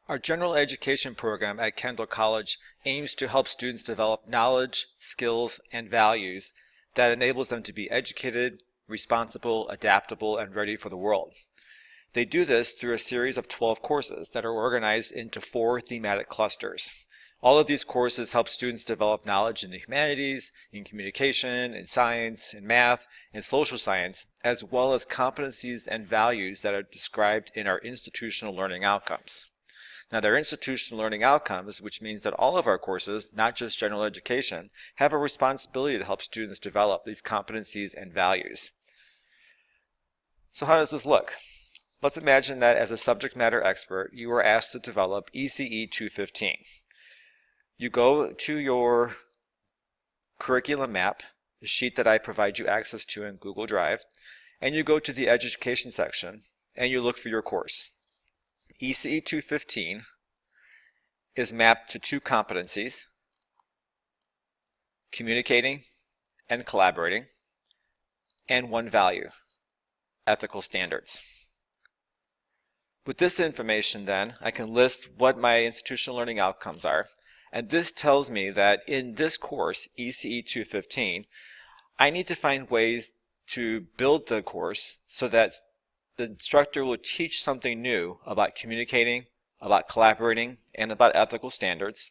Our general education program at Kendall College aims to help students develop knowledge, skills, and values that enables them to be educated, responsible, adaptable, and ready for the world. They do this through a series of 12 courses that are organized into 4 thematic clusters. All of these courses help students develop knowledge in the humanities, in communication, in science, in math, and social science, as well as competencies and values that are described in our institutional learning outcomes. Now, they're institutional learning outcomes, which means that all of our courses, not just general education, have a responsibility to help students develop these competencies and values. So how does this look? Let's imagine that as a subject matter expert, you are asked to develop ECE 215. You go to your curriculum map, the sheet that I provide you access to in Google Drive, and you go to the education section and you look for your course. ECE 215 is mapped to 2 competencies, communicating and collaborating, and 1 value, ethical standards. With this information then, I can list what my institutional learning outcomes are, and this tells me that in this course, ECE 215, I need to find ways to build the course so that the instructor will teach something new about communicating, about collaborating, and about ethical standards.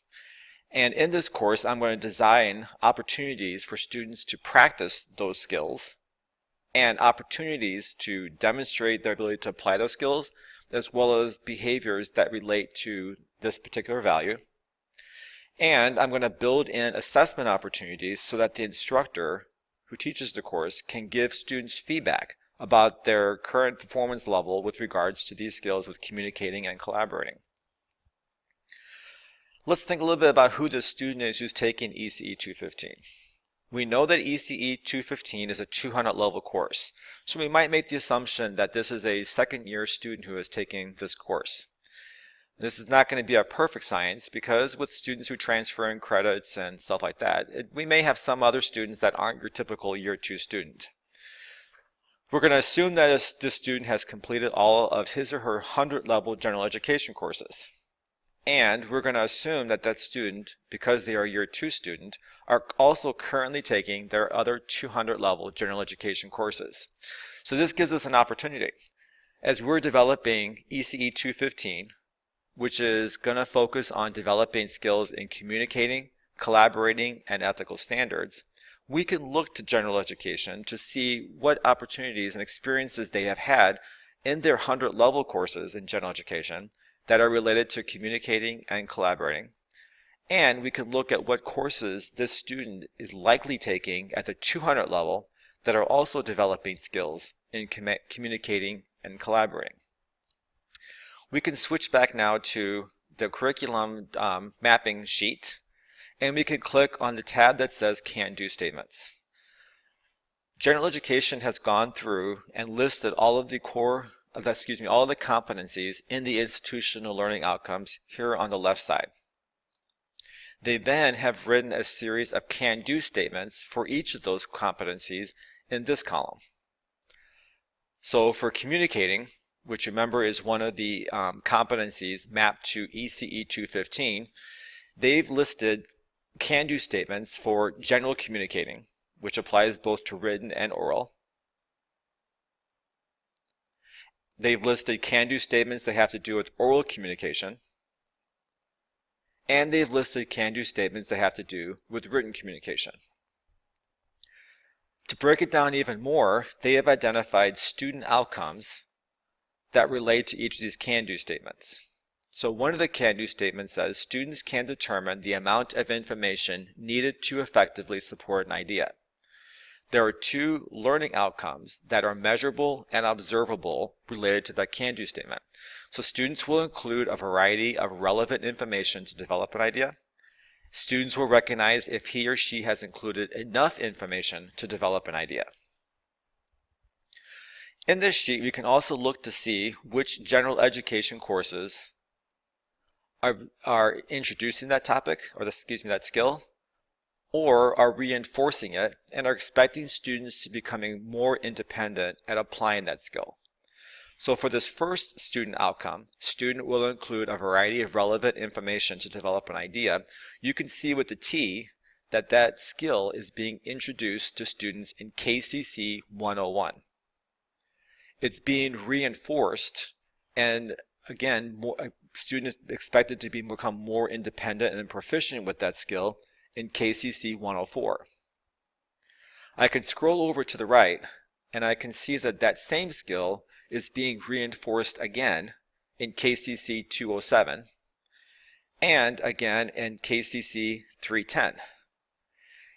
And in this course, I'm going to design opportunities for students to practice those skills and opportunities to demonstrate their ability to apply those skills, as well as behaviors that relate to this particular value. And I'm going to build in assessment opportunities so that the instructor who teaches the course can give students feedback about their current performance level with regards to these skills with communicating and collaborating. Let's think a little bit about who the student is who's taking ECE 215. We know that ECE 215 is a 200 level course, so we might make the assumption that this is a second-year student who is taking this course. This is not going to be a perfect science because with students who transfer in credits and stuff like that, we may have some other students that aren't your typical year 2 student. We're going to assume that this student has completed all of his or her 100 level general education courses. And we're going to assume that that student, because they are a year 2 student, are also currently taking their other 200 level general education courses. So this gives us an opportunity. As we're developing ECE 215, which is going to focus on developing skills in communicating, collaborating, and ethical standards, we can look to general education to see what opportunities and experiences they have had in their 100 level courses in general education that are related to communicating and collaborating. And we can look at what courses this student is likely taking at the 200 level that are also developing skills in communicating and collaborating. We can switch back now to the curriculum mapping sheet, and we can click on the tab that says Can-Do Statements. General education has gone through and listed all of the all of the competencies in the institutional learning outcomes here on the left side. They then have written a series of can-do statements for each of those competencies in this column. So for communicating, which remember is one of the competencies mapped to ECE 215, they've listed can-do statements for general communicating, which applies both to written and oral. They've listed can-do statements that have to do with oral communication. And they've listed can-do statements that have to do with written communication. To break it down even more, they have identified student outcomes that relate to each of these can-do statements. So one of the can-do statements says students can determine the amount of information needed to effectively support an idea. There are 2 learning outcomes that are measurable and observable related to that can-do statement. So students will include a variety of relevant information to develop an idea. Students will recognize if he or she has included enough information to develop an idea. In this sheet, we can also look to see which general education courses are introducing that topic, or that skill, or are reinforcing it and are expecting students to becoming more independent at applying that skill. So for this first student outcome, student will include a variety of relevant information to develop an idea. You can see with the T that that skill is being introduced to students in KCC 101. It's being reinforced, and again, students expected to become more independent and proficient with that skill in KCC 104. I can scroll over to the right and I can see that that same skill is being reinforced again in KCC 207 and again in KCC 310.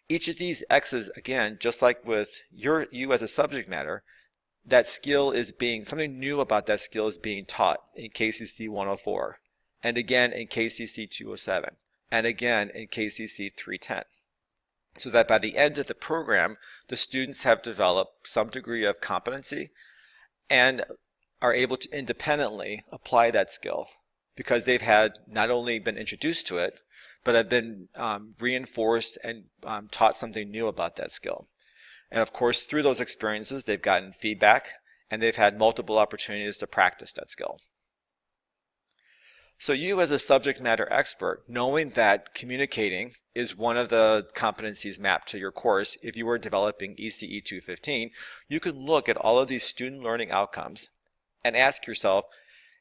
Each of these X's, again, just like with you as a subject matter, that skill is being, something new about that skill is being taught in KCC 104, and again in KCC 207, and again in KCC 310. So that by the end of the program, the students have developed some degree of competency and are able to independently apply that skill because they've had not only been introduced to it, but have been reinforced and taught something new about that skill. And of course, through those experiences, they've gotten feedback and they've had multiple opportunities to practice that skill. So you as a subject matter expert, knowing that communicating is one of the competencies mapped to your course, if you were developing ECE 215, you can look at all of these student learning outcomes and ask yourself,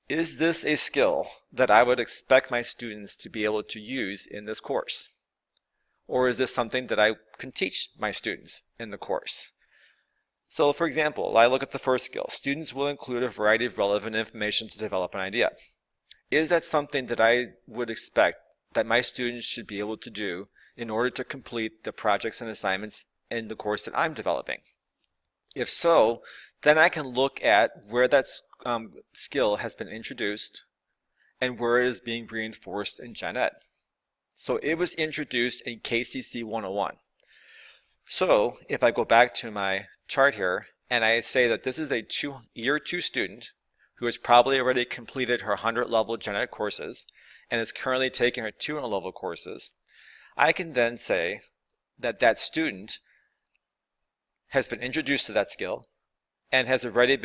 is this a skill that I would expect my students to be able to use in this course? Or is this something that I can teach my students in the course? So for example, I look at the first skill. Students will include a variety of relevant information to develop an idea. Is that something that I would expect that my students should be able to do in order to complete the projects and assignments in the course that I'm developing? If so, then I can look at where that skill has been introduced and where it is being reinforced in Gen Ed. So it was introduced in KCC 101. So if I go back to my chart here and I say that this is a year 2 student who has probably already completed her 100 level Gen Ed courses and is currently taking her 200 level courses, I can then say that that student has been introduced to that skill and has already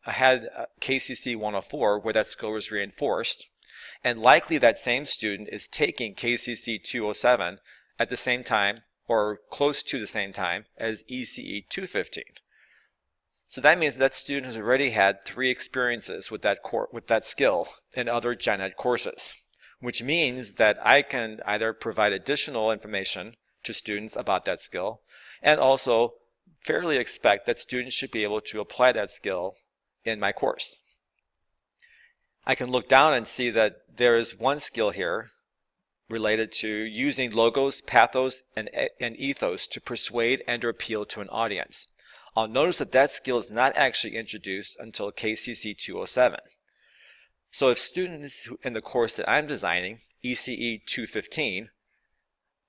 had KCC 104 where that skill was reinforced, and likely that same student is taking KCC 207 at the same time or close to the same time as ECE 215. So that means that student has already had 3 experiences with that skill in other Gen Ed courses, which means that I can either provide additional information to students about that skill and also fairly expect that students should be able to apply that skill in my course. I can look down and see that there is one skill here related to using logos, pathos, and ethos to persuade and or appeal to an audience. I'll notice that that skill is not actually introduced until KCC 207. So if students in the course that I'm designing, ECE 215,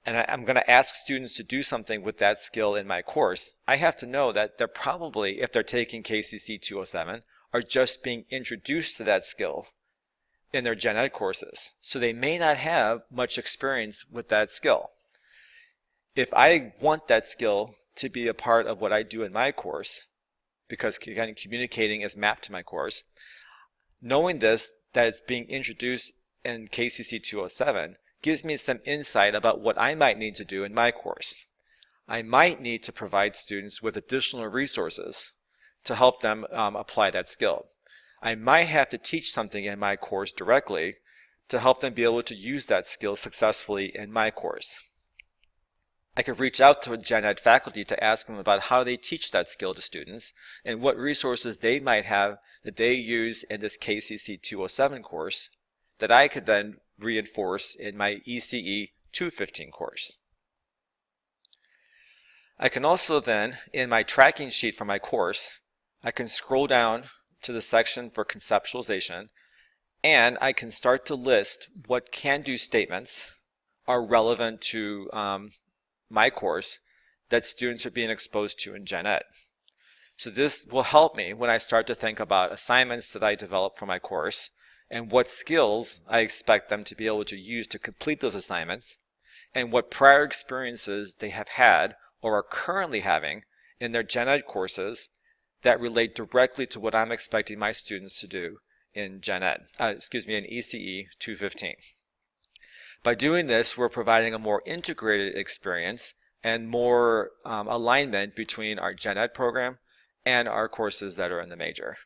and I'm going to ask students to do something with that skill in my course, I have to know that they're probably, if they're taking KCC 207, are just being introduced to that skill in their Gen Ed courses. So they may not have much experience with that skill. If I want that skill to be a part of what I do in my course, because again, communicating is mapped to my course, knowing this, that it's being introduced in KCC 207, gives me some insight about what I might need to do in my course. I might need to provide students with additional resources to help them apply that skill. I might have to teach something in my course directly to help them be able to use that skill successfully in my course. I could reach out to a Gen Ed faculty to ask them about how they teach that skill to students and what resources they might have that they use in this KCC 207 course that I could then reinforce in my ECE 215 course. I can also then, in my tracking sheet for my course, I can scroll down to the section for conceptualization, and I can start to list what can-do statements are relevant to my course that students are being exposed to in Gen Ed. So this will help me when I start to think about assignments that I develop for my course and what skills I expect them to be able to use to complete those assignments and what prior experiences they have had or are currently having in their Gen Ed courses that relate directly to what I'm expecting my students to do in in ECE 215. By doing this, we're providing a more integrated experience and more alignment between our gen ed program and our courses that are in the major.